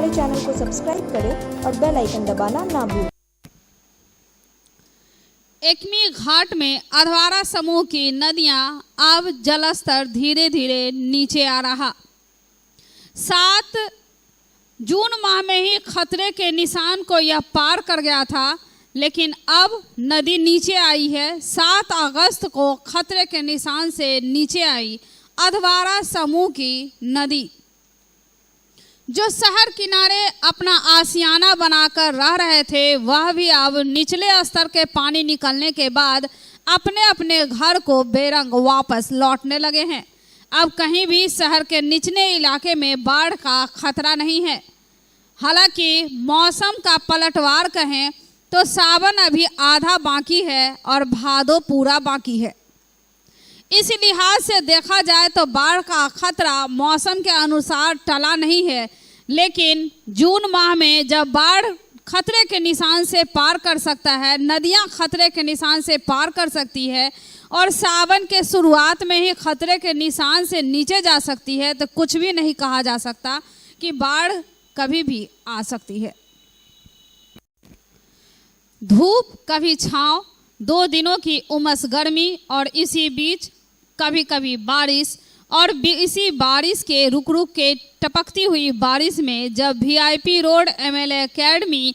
हमारे चैनल को सब्सक्राइब करें और बेल आइकन दबाना ना भूलें। एकमी घाट में अधवारा समूह की नदियां अब जलस्तर धीरे धीरे नीचे आ रहा। 7 जून माह में ही खतरे के निशान को यह पार कर गया था, लेकिन अब नदी नीचे आई है। 7 अगस्त को खतरे के निशान से नीचे आई अधवारा समूह की नदी, जो शहर किनारे अपना आशियाना बनाकर रह रहे थे, वह भी अब निचले स्तर के पानी निकलने के बाद अपने अपने घर को बेरंग वापस लौटने लगे हैं। अब कहीं भी शहर के निचले इलाके में बाढ़ का खतरा नहीं है। हालांकि मौसम का पलटवार कहें तो सावन अभी आधा बाकी है और भादो पूरा बाकी है। इस लिहाज से देखा जाए तो बाढ़ का खतरा मौसम के अनुसार टला नहीं है, लेकिन जून माह में जब बाढ़ खतरे के निशान से पार कर सकता है, नदियां खतरे के निशान से पार कर सकती है और सावन के शुरुआत में ही खतरे के निशान से नीचे जा सकती है, तो कुछ भी नहीं कहा जा सकता कि बाढ़ कभी भी आ सकती है। धूप कभी छांव, 2 दिनों की उमस गर्मी और इसी बीच कभी कभी बारिश, और इसी बारिश के रुक रुक के टपकती हुई बारिश में जब वीआईपी रोड एमएलए अकेडमी,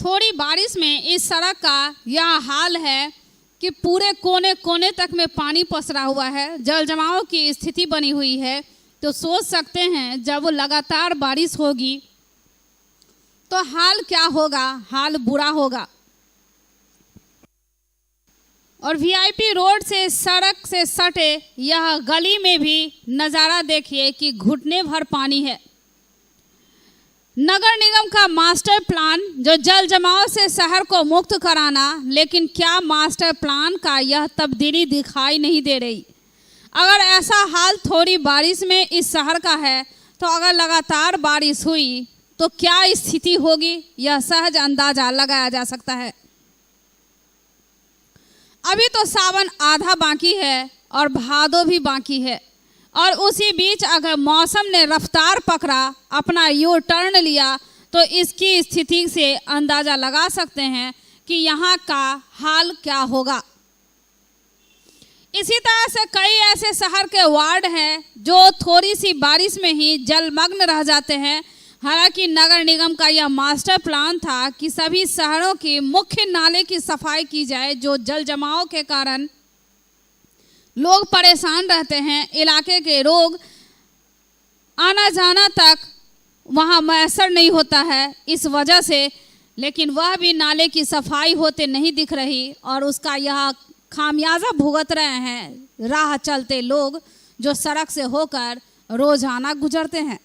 थोड़ी बारिश में इस सड़क का यह हाल है कि पूरे कोने कोने तक में पानी पसरा हुआ है, जल जमाव की स्थिति बनी हुई है। तो सोच सकते हैं जब लगातार बारिश होगी तो हाल क्या होगा, हाल बुरा होगा। और वीआईपी रोड से सड़क से सटे यह गली में भी नज़ारा देखिए कि घुटने भर पानी है। नगर निगम का मास्टर प्लान जो जल जमाव से शहर को मुक्त कराना, लेकिन क्या मास्टर प्लान का यह तब्दीली दिखाई नहीं दे रही। अगर ऐसा हाल थोड़ी बारिश में इस शहर का है, तो अगर लगातार बारिश हुई तो क्या स्थिति होगी, यह सहज अंदाजा लगाया जा सकता है। अभी तो सावन आधा बाकी है और भादो भी बाकी है, और उसी बीच अगर मौसम ने रफ्तार पकड़ा, अपना यू टर्न लिया, तो इसकी स्थिति से अंदाजा लगा सकते हैं कि यहाँ का हाल क्या होगा। इसी तरह से कई ऐसे शहर के वार्ड हैं जो थोड़ी सी बारिश में ही जलमग्न रह जाते हैं। हालांकि नगर निगम का यह मास्टर प्लान था कि सभी शहरों की मुख्य नाले की सफाई की जाए, जो जल जमाव के कारण लोग परेशान रहते हैं, इलाके के लोग आना जाना तक वहां मैसर नहीं होता है इस वजह से, लेकिन वह भी नाले की सफाई होते नहीं दिख रही और उसका यह खामियाजा भुगत रहे हैं राह चलते लोग जो सड़क से होकर रोजाना गुजरते हैं।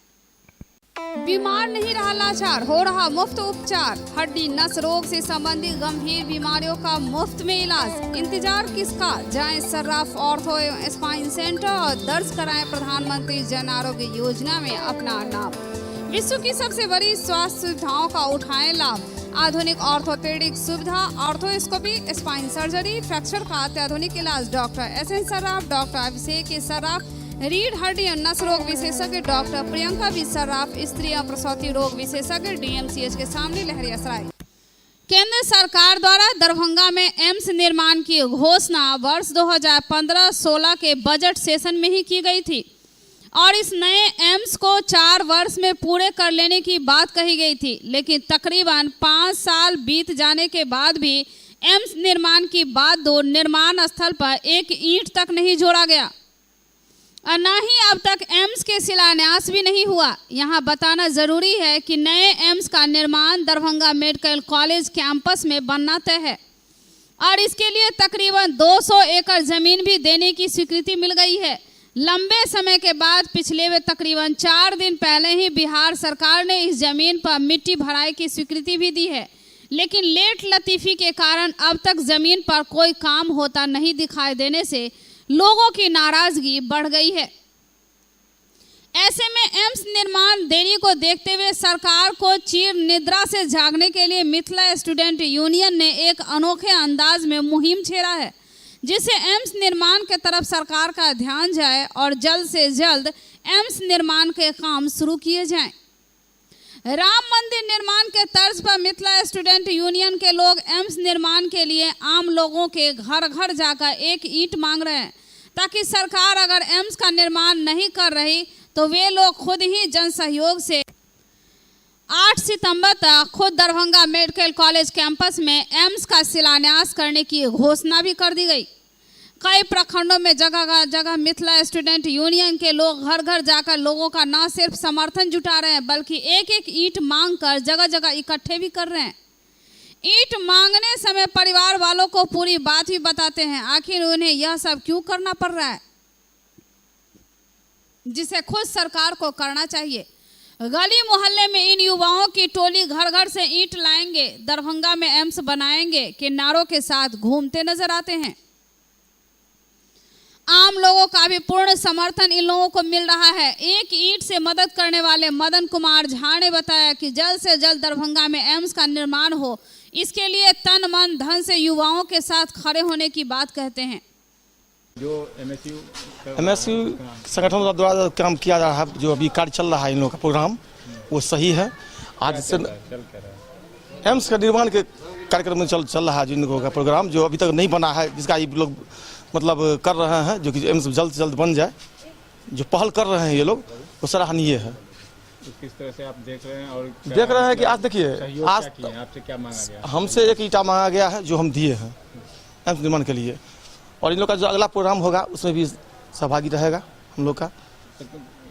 बीमार नहीं रहा लाचार, हो रहा मुफ्त उपचार। हड्डी नस रोग से संबंधित गंभीर बीमारियों का मुफ्त में इलाज। इंतजार किसका, जाएं सर्राफ ऑर्थो एवं स्पाइन सेंटर और दर्ज कराएं प्रधानमंत्री जन आरोग्य योजना में अपना नाम। विश्व की सबसे बड़ी स्वास्थ्य सुविधाओं का उठाएं लाभ। आधुनिक ऑर्थोपेडिक सुविधा, ऑर्थोस्कोपी, स्पाइन सर्जरी, फ्रैक्चर का अत्याधुनिक इलाज। डॉक्टर एसएन सर्राफ, डॉक्टर अभिषेक सर्राफ, रीढ़ हड्डी और नस रोग विशेषज्ञ डॉक्टर प्रियंका बी सर्राफ, स्त्री और प्रसूति रोग विशेषज्ञ डीएमसीएच के सामने लहरियासराय। केंद्र सरकार द्वारा दरभंगा में एम्स निर्माण की घोषणा वर्ष 2015-16 के बजट सेशन में ही की गई थी और इस नए एम्स को 4 वर्ष में पूरे कर लेने की बात कही गई थी, लेकिन तकरीबन 5 साल बीत जाने के बाद भी एम्स निर्माण की बात दो निर्माण स्थल पर एक ईंट तक नहीं जोड़ा गया और न ही अब तक एम्स के शिलान्यास भी नहीं हुआ। यहाँ बताना जरूरी है कि नए एम्स का निर्माण दरभंगा मेडिकल कॉलेज कैंपस में बनना तय है और इसके लिए तकरीबन 200 एकड़ जमीन भी देने की स्वीकृति मिल गई है। लंबे समय के बाद पिछले वे तकरीबन 4 दिन पहले ही बिहार सरकार ने इस जमीन पर मिट्टी भराई की स्वीकृति भी दी है, लेकिन लेट लतीफी के कारण अब तक जमीन पर कोई काम होता नहीं दिखाई देने से लोगों की नाराजगी बढ़ गई है। ऐसे में एम्स निर्माण देरी को देखते हुए सरकार को चिर निद्रा से जागने के लिए मिथिला स्टूडेंट यूनियन ने एक अनोखे अंदाज में मुहिम छेड़ा है, जिससे एम्स निर्माण के तरफ सरकार का ध्यान जाए और जल्द से जल्द एम्स निर्माण के काम शुरू किए जाएं। राम मंदिर निर्माण के तर्ज पर मिथिला स्टूडेंट यूनियन के लोग एम्स निर्माण के लिए आम लोगों के घर घर जाकर एक ईंट मांग रहे हैं, ताकि सरकार अगर एम्स का निर्माण नहीं कर रही तो वे लोग खुद ही जन सहयोग से 8 सितंबर तक खुद दरभंगा मेडिकल कॉलेज कैंपस में एम्स का शिलान्यास करने की घोषणा भी कर दी गई। कई प्रखंडों में जगह जगह मिथिला स्टूडेंट यूनियन के लोग घर घर जाकर लोगों का न सिर्फ समर्थन जुटा रहे हैं बल्कि एक एक ईंट मांग कर जगह जगह इकट्ठे भी कर रहे हैं। ईंट मांगने समय परिवार वालों को पूरी बात भी बताते हैं, आखिर उन्हें यह सब क्यों करना पड़ रहा है जिसे खुद सरकार को करना चाहिए। गली मोहल्ले में इन युवाओं की टोली घर घर से ईंट लाएंगे, दरभंगा में एम्स बनाएंगे के नारों के साथ घूमते नजर आते हैं। आम लोगों का भी पूर्ण समर्थन इन लोगों को मिल रहा है। एक ईंट से मदद करने वाले मदन कुमार झा ने बताया कि जल्द से जल्द दरभंगा में एम्स का निर्माण हो, इसके लिए तन मन धन से युवाओं के साथ खड़े होने की बात कहते हैं। जो एमएसयू संगठन द्वारा काम किया जा रहा है, जो अभी कार्य चल रहा है इन लोगों का प्रोग्राम, वो सही है। आज से एम्स का निर्माण के कार्यक्रम में चल रहा है जिन लोगों का प्रोग्राम, जो अभी तक नहीं बना है, जिसका ये लोग मतलब कर रहे हैं, जो कि एम्स जल्द से जल्द बन जाए, जो पहल कर रहे हैं ये लोग, वो सराहनीय है। किस तरह से आप देख रहे हैं और देख रहे हैं कि आज देखिए, आज आपसे क्या मांगा गया? हमसे एक ईंटा मांगा गया है जो हम दिए हैं एम्स निर्माण के लिए, और इन लोग का जो अगला प्रोग्राम होगा उसमें भी सहभागी रहेगा हम लोग का।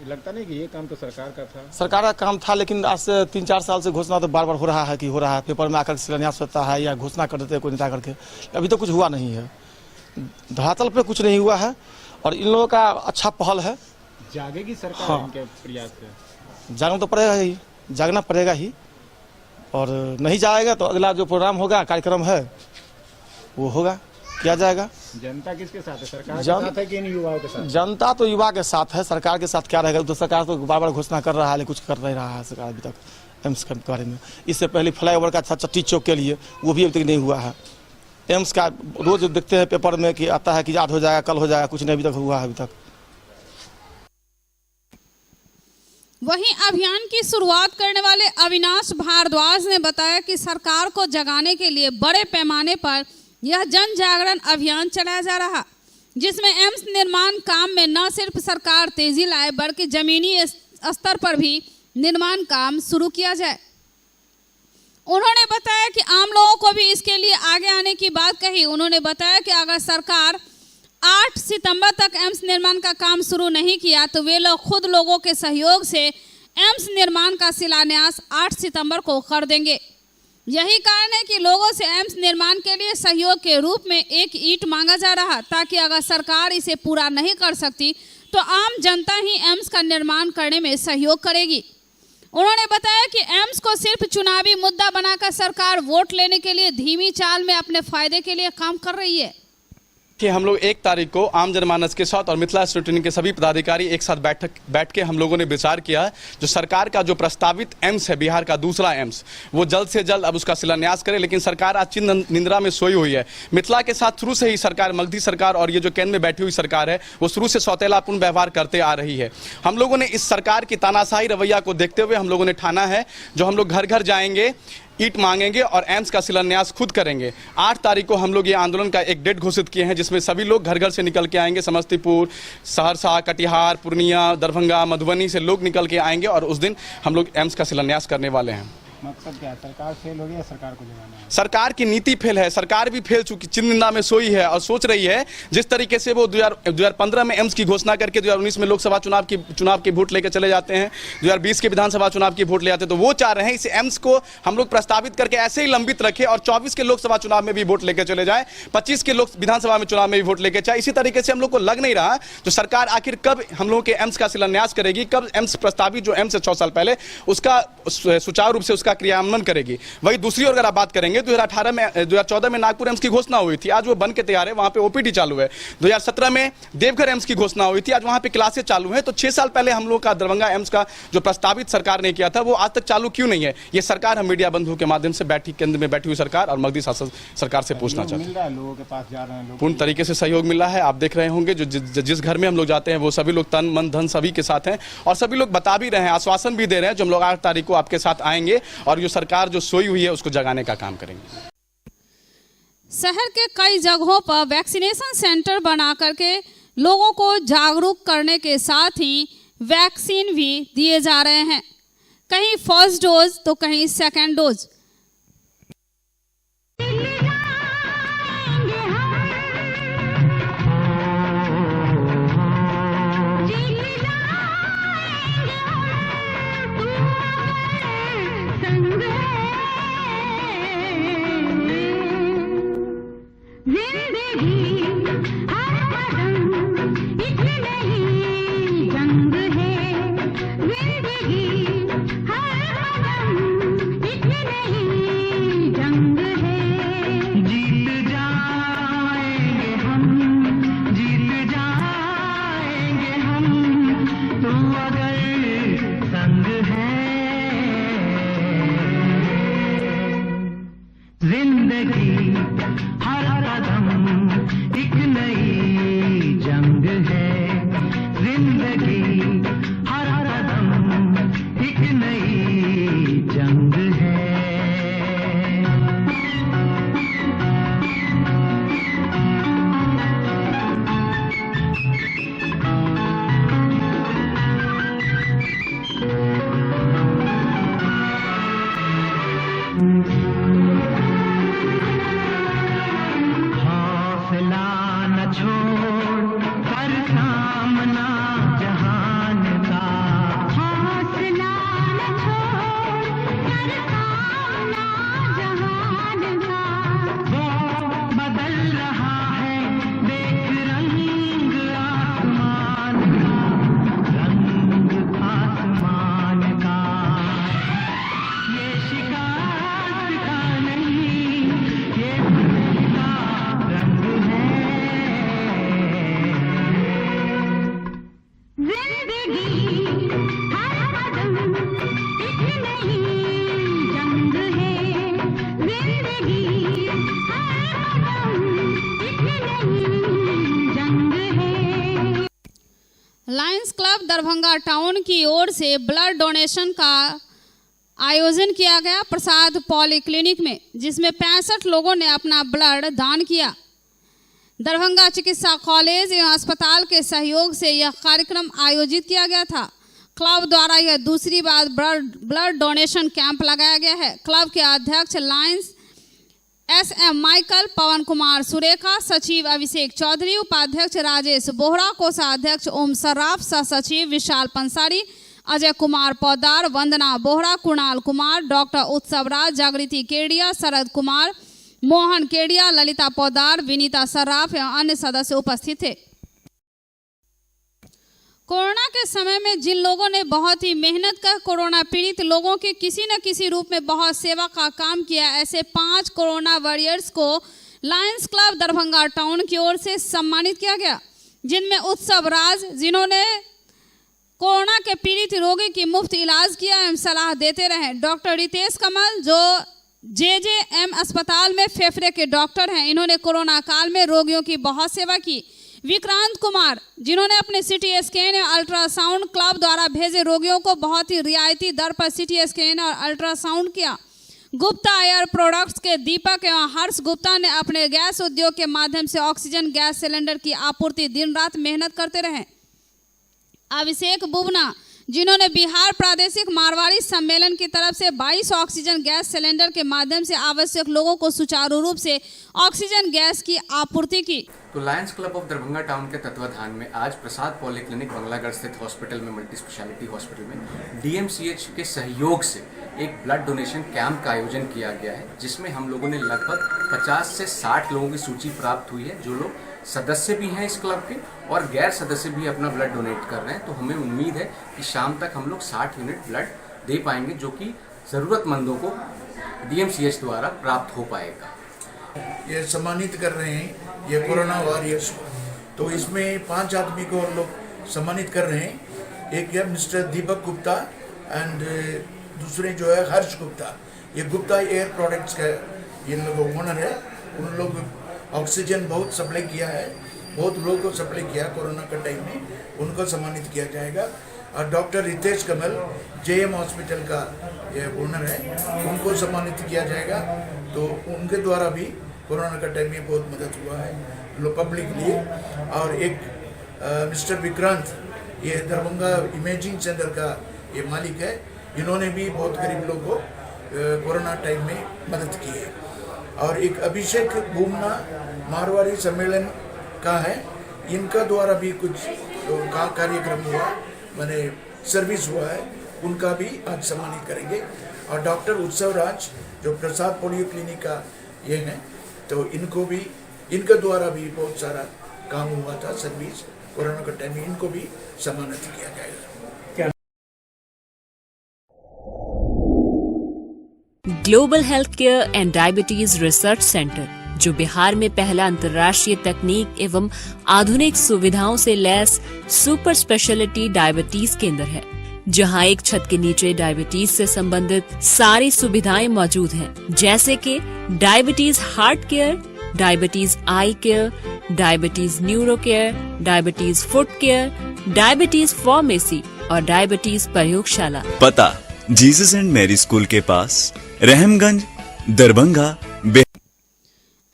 लगता नहीं कि ये काम तो सरकार का था? सरकार का काम था, लेकिन आज से 3-4 साल से घोषणा तो बार बार हो रहा है कि हो रहा है, पेपर में आकर शिलान्यास होता है या घोषणा कर देते हैं कोई नेता करके, अभी तो कुछ हुआ नहीं है, धरातल पे कुछ नहीं हुआ है। और इन लोगों का अच्छा पहल है। जागेगी सरकार? हाँ, इनके प्रयास से जागना तो पड़ेगा ही, जागना पड़ेगा ही, और नहीं जाएगा तो अगला जो प्रोग्राम होगा, कार्यक्रम है, वो होगा, किया जाएगा। जनता किसके साथ है? सरकार के साथ है कि इन युवाओं के साथ? जनता तो युवा के साथ है, सरकार के साथ क्या रहेगा? तो सरकार तो बार बार घोषणा कर रहा है, लेकिन कुछ कर नहीं रहा है सरकार अभी तक एम्स के बारे में। इससे पहले फ्लाईओवर का था चट्टी चौक के लिए, वो भी अभी तक नहीं हुआ है। एम्स का रोज देखते हैं पेपर में कि आता है कि आज हो जाएगा, कल हो जाएगा, कुछ नहीं अभी तक हुआ है अभी तक। वहीं अभियान की शुरुआत करने वाले अविनाश भारद्वाज ने बताया कि सरकार को जगाने के लिए बड़े पैमाने पर यह जन जागरण अभियान चलाया जा रहा, जिसमें एम्स निर्माण काम में न सिर्फ सरकार तेजी लाए बल्कि जमीनी स्तर पर भी निर्माण काम शुरू किया जाए। उन्होंने बताया कि आम लोगों को भी इसके लिए आगे आने की बात कही। उन्होंने बताया कि अगर सरकार 8 सितंबर तक एम्स निर्माण का काम शुरू नहीं किया तो वे लोग खुद लोगों के सहयोग से एम्स निर्माण का शिलान्यास 8 सितंबर को कर देंगे। यही कारण है कि लोगों से एम्स निर्माण के लिए सहयोग के रूप में एक ईंट मांगा जा रहा, ताकि अगर सरकार इसे पूरा नहीं कर सकती तो आम जनता ही एम्स का निर्माण करने में सहयोग करेगी। उन्होंने बताया कि एम्स को सिर्फ चुनावी मुद्दा बनाकर सरकार वोट लेने के लिए धीमी चाल में अपने फायदे के लिए काम कर रही है। कि हम लोग 1 तारीख को आम जनमानस के साथ और मिथिला स्टूडेंट के सभी पदाधिकारी एक साथ बैठ के हम लोगों ने विचार किया जो सरकार का जो प्रस्तावित एम्स है, बिहार का दूसरा एम्स, वो जल्द से जल्द अब उसका शिलान्यास करे। लेकिन सरकार आज चिन्ह निंद्रा में सोई हुई है। मिथिला के साथ शुरू से ही सरकार, मगधी सरकार और ये जो केंद्र में बैठी हुई सरकार है, वो शुरू से सौतेलापूर्ण व्यवहार करते आ रही है। हम लोगों ने इस सरकार की तानाशाही रवैया को देखते हुए हम लोगों ने ठाना है जो हम लोग घर घर जाएंगे, ईंट मांगेंगे और एम्स का शिलान्यास खुद करेंगे। 8 तारीख को हम लोग ये आंदोलन का एक डेट घोषित किए हैं, जिसमें सभी लोग घर घर से निकल के आएंगे। समस्तीपुर, सहरसा, कटिहार, पूर्णिया, दरभंगा, मधुबनी से लोग निकल के आएंगे और उस दिन हम लोग एम्स का शिलान्यास करने वाले हैं। मकसद क्या है? सरकार फेल हो गई या सरकार को जगाना है? सरकार की नीति फेल है, सरकार भी फेल चुकी, चिन्ह में सोई है और सोच रही है जिस तरीके से वो 2015 में एम्स की घोषणा करके 2019 में लोकसभा चुनाव की वोट लेकर चले जाते हैं, 2020 के विधानसभा चुनाव की वोट ले जाते हैं, तो वो चाह रहे हैं इस एम्स को हम लोग प्रस्तावित करके ऐसे ही लंबित रखें और 24 के लोकसभा चुनाव में भी वोट लेकर चले जाए, 25 के विधानसभा में चुनाव में भी वोट लेकर जाए। इसी तरीके से हम लोग को लग नहीं रहा जो सरकार आखिर कब हम लोगों के एम्स का शिलान्यास करेगी, कब एम्स प्रस्तावित जो एम्स है 6 साल पहले उसका सुचारू रूप से उसका उसका क्रियान्वयन करेगी। वही दूसरी ओर अगर आप बात करेंगे 2014 में नागपुर एम्स की घोषणा हुई थी, आज वो बन के तैयार है, वहां पे ओपीडी चालू है। 2017 में देवघर एम्स की घोषणा हुई थी, आज वहां पे क्लासेस चालू है। तो 6 साल पहले हम लोग का दरभंगा एम्स का जो प्रस्तावित सरकार ने किया था वो आज तक चालू क्यों नहीं है? ये सरकार हम मीडिया बंधुओं के माध्यम से केंद्र में बैठी हुई सरकार और मगधी शासन सरकार से पूछना चाहते हैं। मिल रहा है लोगों के पास, जा रहे हैं लोग, पूर्ण तरीके से सहयोग मिला है। आप देख रहे होंगे जिस घर में हम लोग जाते हैं वो सभी लोग तन मन धन सभी के साथ हैं और सभी लोग बता भी रहे हैं, आश्वासन भी दे रहे हैं जो हम लोग 8 तारीख को आपके साथ आएंगे और जो सरकार जो सोई हुई है उसको जगाने का काम करेंगे। शहर के कई जगहों पर वैक्सीनेशन सेंटर बना करके लोगों को जागरूक करने के साथ ही वैक्सीन भी दिए जा रहे हैं, कहीं फर्स्ट डोज तो कहीं second dose. Lions club Darbhanga town की ओर से ब्लड डोनेशन का आयोजन किया गया प्रसाद पॉलीक्लिनिक में, जिसमें 65 लोगों ने अपना ब्लड दान किया। दरभंगा चिकित्सा कॉलेज एवं अस्पताल के सहयोग से यह कार्यक्रम आयोजित किया गया था। क्लब द्वारा यह दूसरी बार ब्लड डोनेशन कैंप लगाया गया है। क्लब के अध्यक्ष लायंस SM माइकल, पवन कुमार सुरेखा, सचिव अभिषेक चौधरी, उपाध्यक्ष राजेश बोहरा, कोषाध्यक्ष ओम सर्राफ, सह सचिव विशाल पंसारी, अजय कुमार पौदार, वंदना बोहरा, कुणाल कुमार, डॉक्टर उत्सव राज, जागृति केडिया, शरद कुमार, मोहन केडिया, ललिता पौदार, विनीता सर्राफ एवं अन्य सदस्य उपस्थित थे। कोरोना के समय में जिन लोगों ने बहुत ही मेहनत कर कोरोना पीड़ित लोगों के किसी न किसी रूप में बहुत सेवा का काम किया, ऐसे 5 कोरोना वॉरियर्स को लायंस क्लब दरभंगा टाउन की ओर से सम्मानित किया गया, जिनमें उत्सव राज, जिन्होंने कोरोना के पीड़ित रोगी की मुफ्त इलाज किया एवं सलाह देते रहे। डॉक्टर रितेश कमल, जो JJM अस्पताल में फेफड़े के डॉक्टर हैं, इन्होंने कोरोना काल में रोगियों की बहुत सेवा की। विक्रांत कुमार, जिन्होंने अपने CT स्कैन और अल्ट्रासाउंड क्लब द्वारा भेजे रोगियों को बहुत ही रियायती दर पर CT स्कैन और अल्ट्रासाउंड किया। गुप्ता एयर प्रोडक्ट्स के दीपक एवं हर्ष गुप्ता ने अपने गैस उद्योग के माध्यम से ऑक्सीजन गैस सिलेंडर की आपूर्ति दिन रात मेहनत करते रहे। अभिषेक बुबना, जिन्होंने बिहार प्रादेशिक मारवाड़ी सम्मेलन की तरफ से 22 ऑक्सीजन गैस सिलेंडर के माध्यम से आवश्यक लोगों को सुचारू रूप से ऑक्सीजन गैस की आपूर्ति की। तो Lions club of Darbhanga town के तत्वाधान में आज प्रसाद पॉलीक्लिनिक बंगलागढ़ स्थित हॉस्पिटल में, मल्टी स्पेशलिटी हॉस्पिटल में DMCH के सहयोग से एक ब्लड डोनेशन कैंप का आयोजन किया गया है, जिसमें हम लोगों ने लगभग 50 से 60 लोगों की सूची प्राप्त हुई है, जो लोग सदस्य भी हैं इस क्लब के और गैर सदस्य भी अपना ब्लड डोनेट कर रहे हैं। तो हमें उम्मीद है कि शाम तक हम लोग 60 यूनिट ब्लड दे पाएंगे, जो कि ज़रूरतमंदों को DMCH द्वारा प्राप्त हो पाएगा। ये सम्मानित कर रहे हैं ये कोरोना वॉरियर्स को, तो इसमें 5 आदमी को हम लोग सम्मानित कर रहे हैं। एक है मिस्टर दीपक गुप्ता एंड दूसरे जो है हर्ष गुप्ता। ये गुप्ता एयर प्रोडक्ट्स का ये लोग ओनर है। उन लोग ऑक्सीजन बहुत सप्लाई किया है, बहुत लोगों को सप्लाई किया कोरोना का टाइम में, उनको सम्मानित किया जाएगा। और डॉक्टर रितेश कमल JM हॉस्पिटल का ये ओनर है, उनको सम्मानित किया जाएगा। तो उनके द्वारा भी कोरोना का टाइम में बहुत मदद हुआ है लोग पब्लिक लिए। और एक मिस्टर विक्रांत, ये दरभंगा इमेजिंग सेंटर का ये मालिक है, इन्होंने भी बहुत गरीब लोगों को कोरोना टाइम में मदद की है। और एक अभिषेक बुमना मारवाड़ी सम्मेलन का है, इनका द्वारा भी कुछ का कार्यक्रम हुआ, मैंने सर्विस हुआ है, उनका भी आज सम्मानित करेंगे। और डॉक्टर उत्सव राज जो प्रसाद पोलियो क्लिनिक का ये है, तो इनको भी, इनके द्वारा भी बहुत सारा काम हुआ था सर्विस कोरोना के टाइम में, इनको भी सम्मानित किया जाएगा। Global health care and diabetes research centre, जो बिहार में पहला अंतर्राष्ट्रीय तकनीक एवं आधुनिक सुविधाओं से लैस सुपर स्पेशलिटी डायबिटीज केंद्र है, जहां एक छत के नीचे डायबिटीज से संबंधित सारी सुविधाएं मौजूद हैं, जैसे कि diabetes heart care, diabetes eye care, diabetes neuro care, diabetes foot care, diabetes pharmacy और डायबिटीज प्रयोगशाला। पता जीसस एंड मैरी स्कूल के पास, रहमगंज, दरभंगा।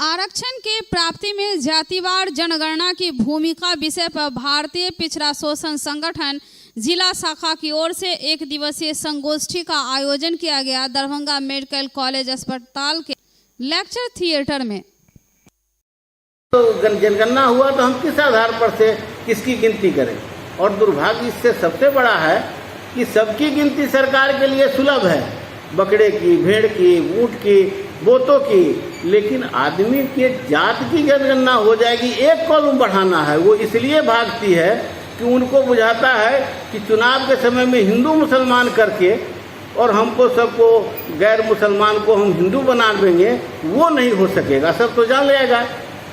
आरक्षण के प्राप्ति में जातिवार जनगणना की भूमिका विषय पर भारतीय पिछड़ा शोषण संगठन जिला शाखा की ओर से 1 दिवसीय संगोष्ठी का आयोजन किया गया दरभंगा मेडिकल कॉलेज अस्पताल के लेक्चर थिएटर में। तो जनगणना हुआ तो हम किस आधार पर से किसकी गिनती करें? और दुर्भाग्य इससे सबसे बड़ा है कि सबकी गिनती सरकार के लिए सुलभ है, बकरे की, भेड़ की, ऊंट की, बोतों की, लेकिन आदमी के जात की जनगणना हो जाएगी, एक कॉलम बढ़ाना है। वो इसलिए भागती है कि उनको बुझाता है कि चुनाव के समय में हिंदू मुसलमान करके और हमको सबको गैर मुसलमान को हम हिंदू बना देंगे, वो नहीं हो सकेगा। सब तो जान लेगा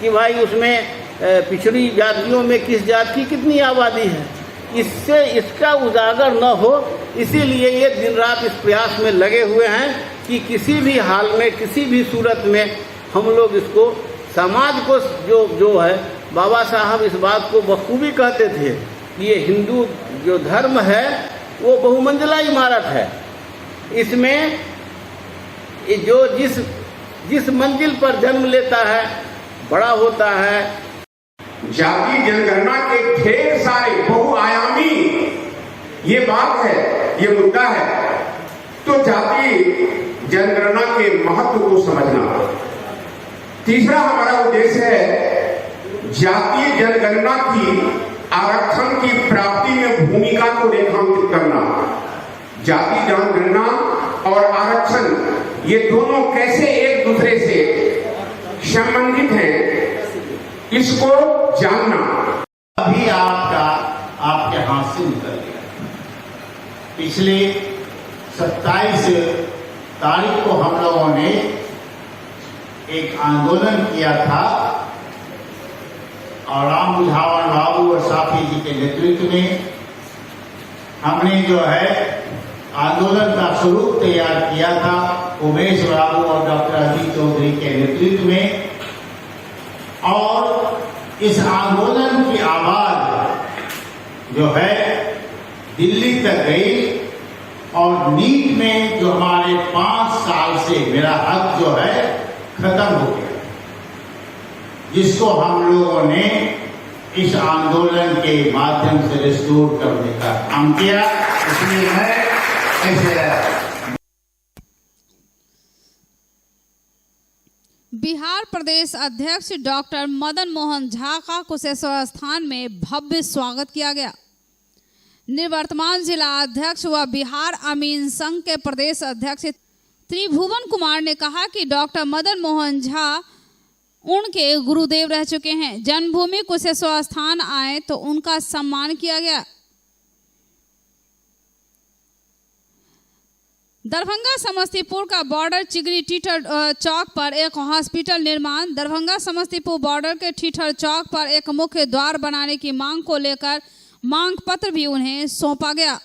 कि भाई उसमें पिछड़ी जातियों में किस जात की कितनी आबादी है। इससे इसका उजागर न हो, इसीलिए ये दिन रात इस प्रयास में लगे हुए हैं कि किसी भी हाल में, किसी भी सूरत में हम लोग इसको, समाज को जो है, बाबा साहब इस बात को बखूबी कहते थे कि ये हिंदू जो धर्म है वो बहुमंजिला इमारत है। इसमें जो जिस मंजिल पर जन्म लेता है बड़ा होता है। जाति जनगणना के ढेर सारे बहुआयामी ये बात है, ये मुद्दा है। तो जाति जनगणना के महत्व को समझना। तीसरा हमारा उद्देश्य है जातीय जनगणना की आरक्षण की प्राप्ति में भूमिका को रेखांकित करना। जाति जनगणना और आरक्षण ये दोनों कैसे एक दूसरे से संबंधित हैं, इसको जानना। अभी आपके हाथ से निकल गया। पिछले 27 तारीख को हम लोगों ने एक आंदोलन किया था और राम बुझावन बाबू और साफी जी के नेतृत्व में हमने जो है आंदोलन का स्वरूप तैयार किया था, उमेश बाबू और डॉक्टर अजीत चौधरी के नेतृत्व में। और इस आंदोलन की आवाज जो है दिल्ली तक गई और नीट में जो हमारे 5 साल से मेरा हक जो है खत्म हो गया, जिसको हम लोगों ने इस आंदोलन के माध्यम से रिस्टोर करने का काम किया। इसलिए मैं बिहार प्रदेश अध्यक्ष डॉक्टर मदन मोहन झा का कुशेश्वर स्थान में भव्य स्वागत किया गया। निवर्तमान जिला अध्यक्ष व बिहार अमीन संघ के प्रदेश अध्यक्ष त्रिभुवन कुमार ने कहा कि डॉक्टर मदन मोहन झा उनके गुरुदेव रह चुके हैं। जन्मभूमि कुशेश्वर स्थान आए तो उनका सम्मान किया गया। दरभंगा समस्तीपुर का बॉर्डर चिगरी टीठर चौक पर एक हॉस्पिटल निर्माण। दरभंगा समस्तीपुर बॉर्डर के टीठर चौक पर एक मुख्य द्वार बनाने की मांग को लेकर मांग पत्र भी उन्हें सौंपा गया।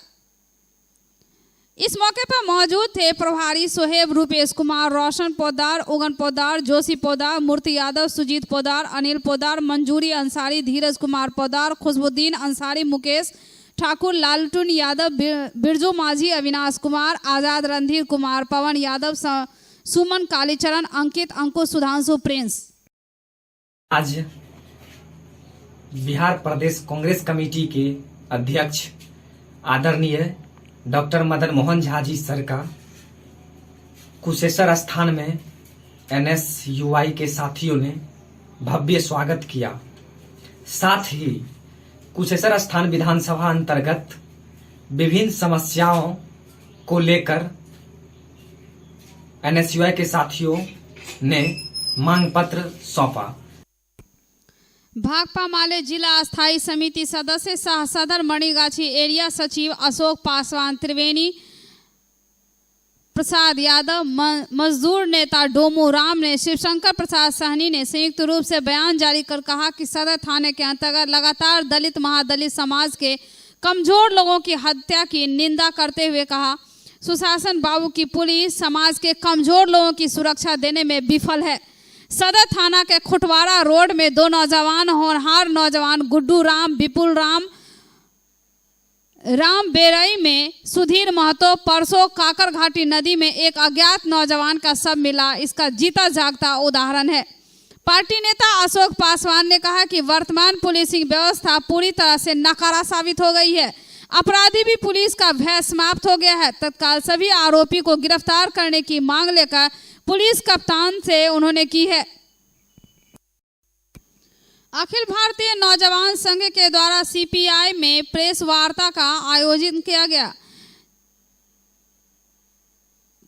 इस मौके पर मौजूद थे प्रभारी सोहेब, रूपेश कुमार, रोशन पोदार, उगन पोदार, जोशी पोदार, मूर्ति यादव, सुजीत पोदार, अनिल पोदार, मंजूरी अंसारी, धीरज कुमार पोदार, खुशबुद्दीन अंसारी, मुकेश ठाकुर, लालटून यादव, बिरजू माझी, अविनाश कुमार, आजाद, रणधीर कुमार, पवन यादव, सुमन, कालीचरण, अंकित, अंकुश, सुधांशु, प्रिंस। आज बिहार प्रदेश कांग्रेस कमेटी के अध्यक्ष आदरणीय डॉक्टर मदन मोहन झा जी सर का कुशेश्वर स्थान में NSUI के साथियों ने भव्य स्वागत किया। साथ ही कुशेश्वर स्थान विधानसभा अंतर्गत विभिन्न समस्याओं को लेकर NSUI के साथियों ने मांग पत्र सौंपा। भाकपा माले जिला स्थायी समिति सदस्य सह सदर मणिगाछी एरिया सचिव अशोक पासवान त्रिवेणी प्रसाद यादव, मजदूर नेता डोमू राम ने शिवशंकर प्रसाद सहनी ने संयुक्त रूप से बयान जारी कर कहा कि सदर थाने के अंतर्गत लगातार दलित महादलित समाज के कमजोर लोगों की हत्या की निंदा करते हुए कहा, सुशासन बाबू की पुलिस समाज के कमजोर लोगों की सुरक्षा देने में विफल है। सदर थाना के खुटवाड़ा रोड में 2 नौजवान होनहार नौजवान गुड्डू राम, विपुल राम, राम बेरई में सुधीर महतो परसों काकर घाटी नदी में एक अज्ञात नौजवान का शव मिला, इसका जीता जागता उदाहरण है। पार्टी नेता अशोक पासवान ने कहा कि वर्तमान पुलिसिंग व्यवस्था पूरी तरह से नकारा साबित हो गई है। अपराधी भी पुलिस का भय समाप्त हो गया है। तत्काल सभी आरोपी को गिरफ्तार करने की मांग लेकर पुलिस कप्तान से उन्होंने की है। अखिल भारतीय नौजवान संघ के द्वारा CPI में प्रेस वार्ता का आयोजन किया गया।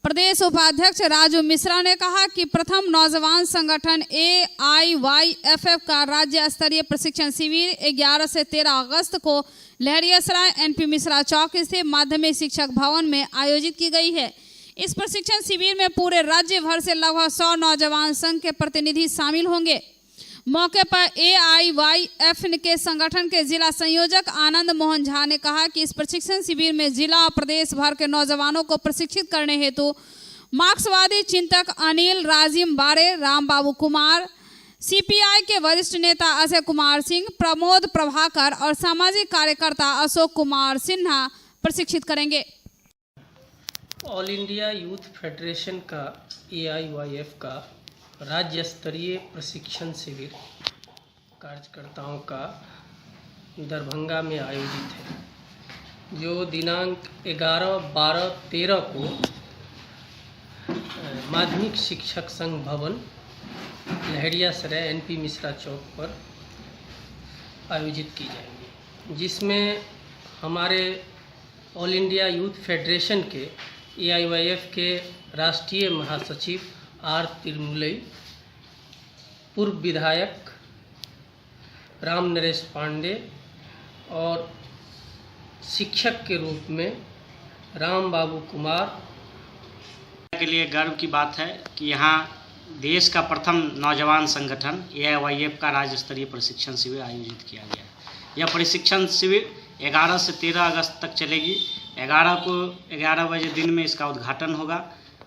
प्रदेश उपाध्यक्ष राजू मिश्रा ने कहा कि प्रथम नौजवान संगठन AIYFF का राज्य स्तरीय प्रशिक्षण शिविर 11 से 13 अगस्त को लहरियासराय NP मिश्रा चौक स्थित माध्यमिक शिक्षक भवन में आयोजित की गई है। इस प्रशिक्षण शिविर में पूरे राज्य भर से लगभग 100 नौजवान संघ के प्रतिनिधि शामिल होंगे। मौके पर AIYF के संगठन के जिला संयोजक आनंद मोहन झा ने कहा कि इस प्रशिक्षण शिविर में जिला और प्रदेश भर के नौजवानों को प्रशिक्षित करने हेतु मार्क्सवादी चिंतक अनिल राजिम बारे, राम बाबू कुमार, CPI के वरिष्ठ नेता अजय कुमार सिंह, प्रमोद प्रभाकर और सामाजिक कार्यकर्ता अशोक कुमार सिन्हा प्रशिक्षित करेंगे। ऑल इंडिया यूथ फेडरेशन का AIYF का राज्य स्तरीय प्रशिक्षण शिविर कार्यकर्ताओं का दरभंगा में आयोजित है, जो दिनांक 11, 12, 13 को माध्यमिक शिक्षक संघ भवन लहरियासराय NP मिश्रा चौक पर आयोजित की जाएंगी, जिसमें हमारे ऑल इंडिया यूथ फेडरेशन के AIYF के राष्ट्रीय महासचिव R तिरुमुलई, पूर्व विधायक राम नरेश पांडे और शिक्षक के रूप में राम बाबू कुमार के लिए गर्व की बात है कि यहाँ देश का प्रथम नौजवान संगठन AIYF का राज्य स्तरीय प्रशिक्षण शिविर आयोजित किया गया है। यह प्रशिक्षण शिविर 11 से 13 अगस्त तक चलेगी। 11 को 11 बजे दिन में इसका उद्घाटन होगा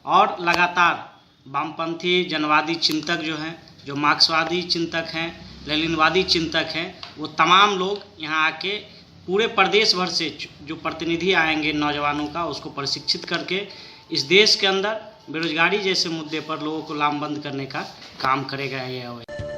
और लगातार वामपंथी जनवादी चिंतक जो हैं, जो मार्क्सवादी चिंतक हैं, लेनिनवादी चिंतक हैं, वो तमाम लोग यहाँ आके पूरे प्रदेश भर से जो प्रतिनिधि आएंगे नौजवानों का, उसको प्रशिक्षित करके इस देश के अंदर बेरोजगारी जैसे मुद्दे पर लोगों को लामबंद करने का काम करेगा AIYF।